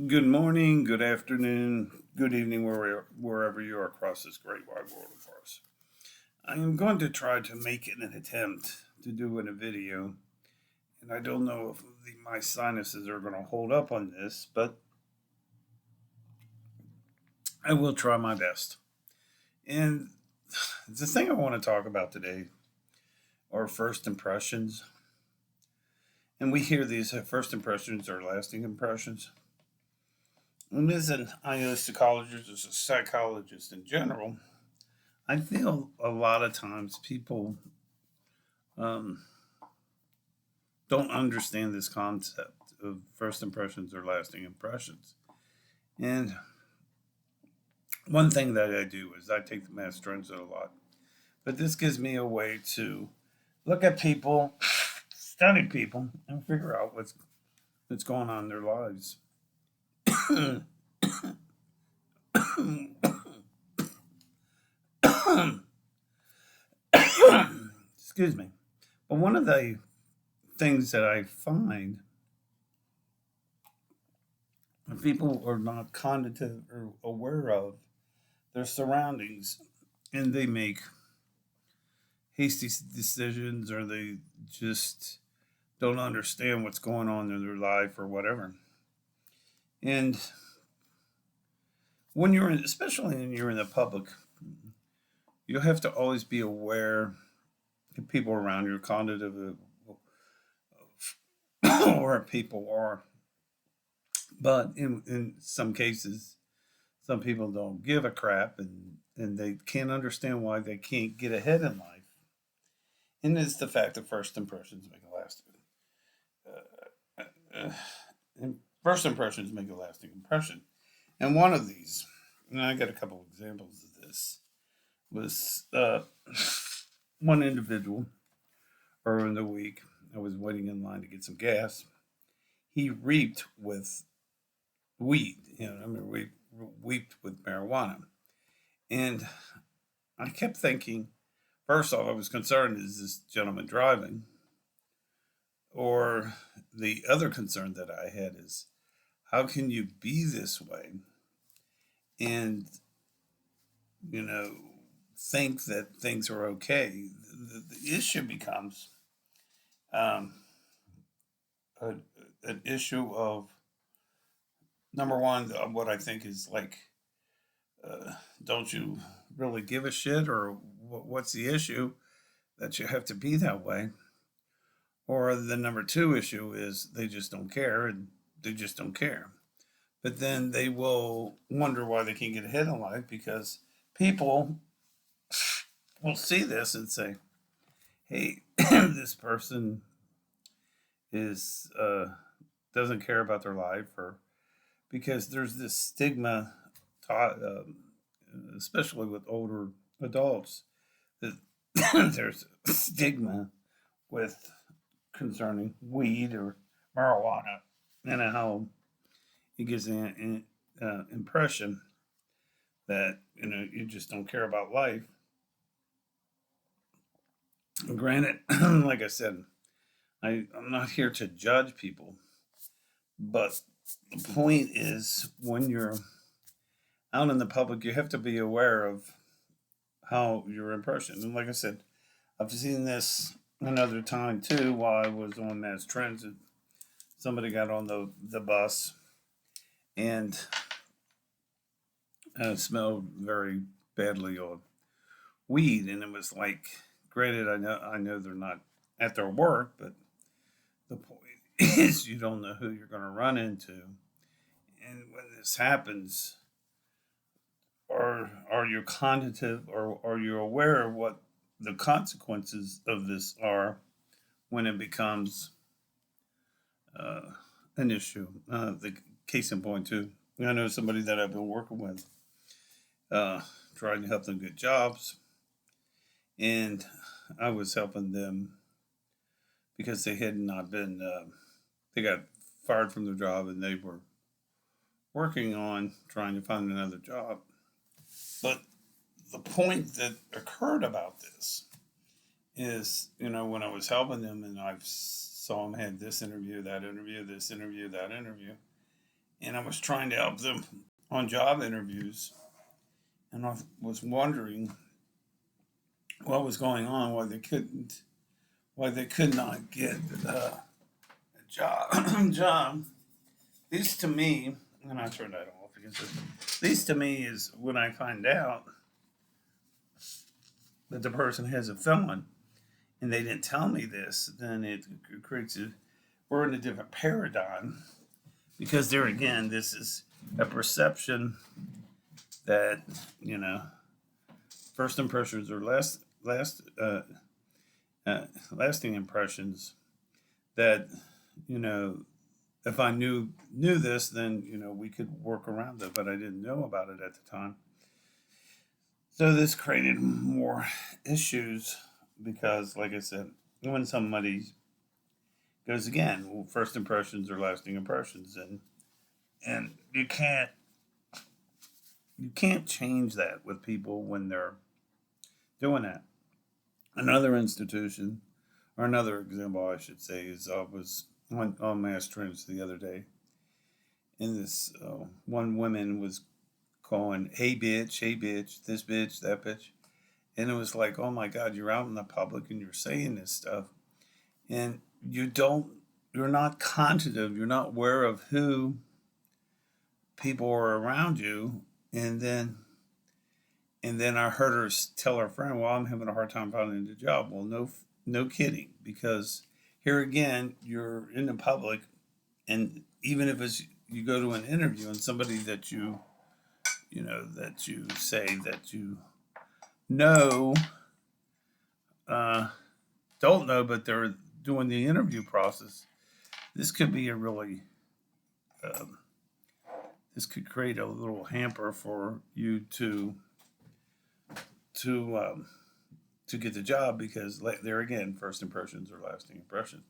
Good morning, good afternoon, good evening, wherever you are across this great wide world of ours. I am going to try to make it an attempt to do in a video, and I don't know if my sinuses are going to hold up on this, but I will try my best. And the thing I want to talk about today are first impressions. And we hear these first impressions are lasting impressions. And as an IO psychologist, as a psychologist in general, I feel a lot of times people um, don't understand this concept of first impressions or lasting impressions. And one thing that I do is I take the mass transit a lot, but this gives me a way to look at people, study people, and figure out what's going on in their lives. Excuse me. But one of the things that I find people are not cognitive or aware of their surroundings, and they make hasty decisions, or they just don't understand what's going on in their life or whatever. And when especially when you're in the public, you have to always be aware of people around you, cognitive or people are. But in some cases, some people don't give a crap, and they can't understand why they can't get ahead in life. And it's the fact that first impressions make a lasting. And first impressions make a lasting impression. And one of these, and I got a couple of examples of this, was one individual earlier in the week. I was waiting in line to get some gas. He reeked with weed. We reeked with marijuana. And I kept thinking, first off, I was concerned, is this gentleman driving? Or the other concern that I had is, how can you be this way and, you know, think that things are okay? The issue becomes um, a, an issue of, number one, what I think is like, don't you really give a shit, or what's the issue that you have to be that way? Or the number two issue is they just don't care, and they just don't care. But then they will wonder why they can't get ahead in life, because people will see this and say, hey, this person is doesn't care about their life, or because there's this stigma taught, especially with older adults, that there's a stigma with concerning weed or marijuana, and how it gives an impression that you just don't care about life. Granted, like I said, I'm not here to judge people, but the point is, when you're out in the public, you have to be aware of how your impression. And like I said, I've seen this another time too while I was on mass transit. Somebody got on the bus and smelled very badly of weed, and it was like, granted, I know they're not at their work, but the point is, you don't know who you're going to run into, and when this happens, are you cognitive, or are you aware of what the consequences of this are when it becomes uh, an issue? The case in point too, I know somebody that I've been working with, uh, trying to help them get jobs, and I was helping them because they had not been, they got fired from their job, and they were working on trying to find another job. But the point that occurred about this is, when I was helping them, and I saw them had this interview, that interview, this interview, that interview, and I was trying to help them on job interviews, and I was wondering what was going on, why they could not get a job. These to me, and I turned that off because these to me is when I find out that the person has a felon and they didn't tell me this, then it creates we're in a different paradigm because there again, this is a perception that, you know, first impressions are lasting impressions that, you know, if I knew this, then, you know, we could work around it, but I didn't know about it at the time. So this created more issues because, like I said, when somebody goes again, well, first impressions are lasting impressions, and you can't change that with people when they're doing that. Another institution, or another example, I should say, is I was on mass trends the other day, and this one woman was calling, hey bitch, this bitch, that bitch. And it was like, oh my God, you're out in the public and you're saying this stuff. And you're not conscious of, you're not aware of who people are around you. And then I heard her tell her friend, well, I'm having a hard time finding a job. Well, no kidding. Because here again, you're in the public. And even if you go to an interview and somebody that that you say that you know, don't know, but they're doing the interview process. This could be a really, um, this could create a little hamper for you to um, to get the job because there again, first impressions are lasting impressions.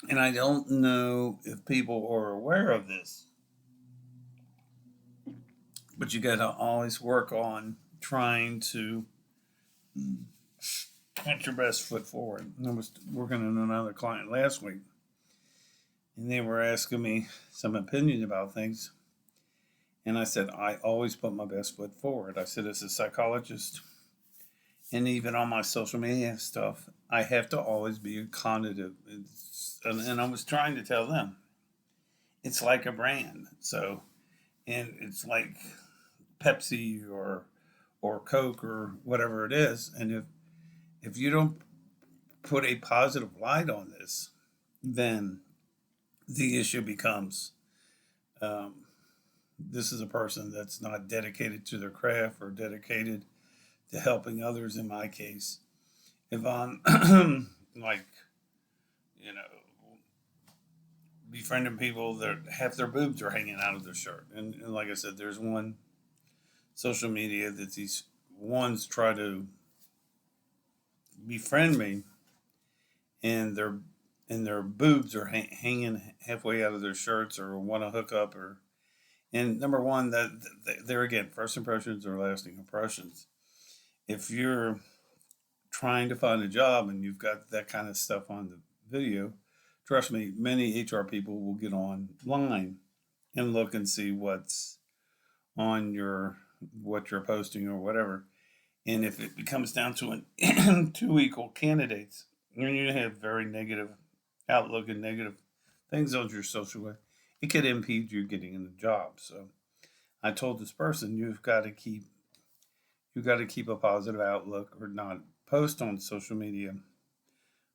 And I don't know if people are aware of this, but you got to always work on trying to put your best foot forward. I was working on another client last week, and they were asking me some opinion about things. And I said, I always put my best foot forward. I said, as a psychologist, and even on my social media stuff, I have to always be accommodative. And I was trying to tell them, it's like a brand. So, and it's like Pepsi or Coke or whatever it is. And if you don't put a positive light on this, then the issue becomes um, this is a person that's not dedicated to their craft or dedicated to helping others. In my case, if I'm like, you know, befriending people that half their boobs are hanging out of their shirt, and like I said, there's one social media that these ones try to befriend me, and their boobs are hanging halfway out of their shirts or want to hook up or. And number one, that there again, first impressions are lasting impressions. If you're trying to find a job and you've got that kind of stuff on the video, trust me, many HR people will get online and look and see what's on what you're posting or whatever. And if it becomes down to two equal candidates, and you have very negative outlook and negative things on your social way, it could impede you getting in the job. So I told this person, you've got to keep a positive outlook or not post on social media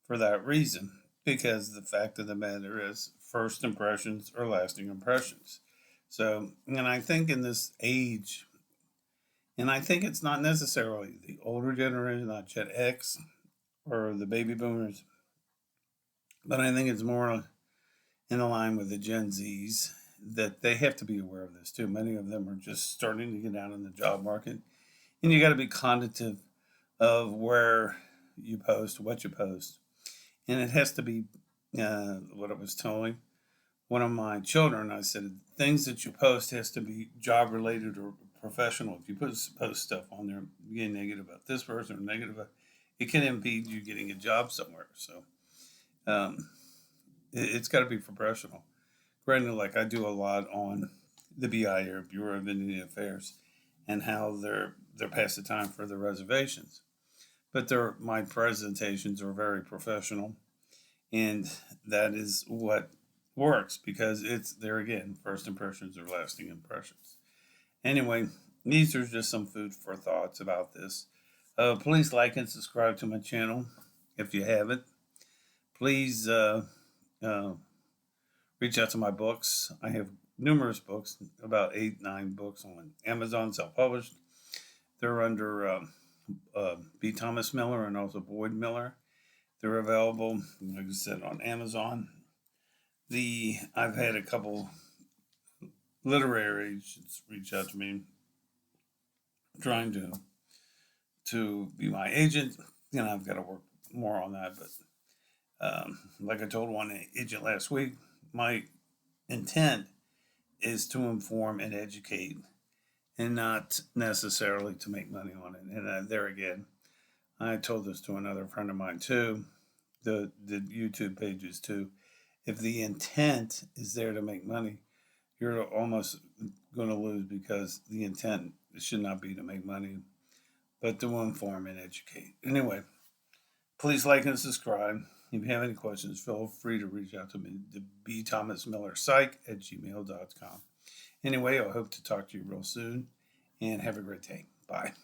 for that reason. Because the fact of the matter is, first impressions are lasting impressions. So, and I think in this age, and I think it's not necessarily the older generation, not Gen X or the baby boomers, but I think it's more in line with the Gen Zs that they have to be aware of this too. Many of them are just starting to get out in the job market, and you got to be cognitive of where you post, what you post, and it has to be what I was telling one of my children. I said things that you post has to be job related or professional. If you post stuff on there, being negative about this person or negative about, it can impede you getting a job somewhere. So um, it's got to be professional Granted, like I do a lot on the BIA, Bureau of Indian Affairs, and how they're past the time for the reservations. But my presentations are very professional, and that is what works because it's there again. First impressions are lasting impressions. Anyway, these are just some food for thoughts about this. Please like and subscribe to my channel if you haven't. Please uh, reach out to my books. I have numerous books, about 8, 9 books on Amazon, self-published. They're under B. Thomas Miller and also Boyd Miller. They're available, like I said, on Amazon. I've had a couple literary agents reach out to me trying to be my agent. I've got to work more on that. But like I told one agent last week, my intent is to inform and educate, and not necessarily to make money on it. And there again, I told this to another friend of mine too. The YouTube pages too. If the intent is there to make money, you're almost going to lose because the intent should not be to make money, but to inform and educate. Anyway, please like and subscribe. If you have any questions, feel free to reach out to me, the bthomasmillerpsych@gmail.com. Anyway, I hope to talk to you real soon, and have a great day. Bye.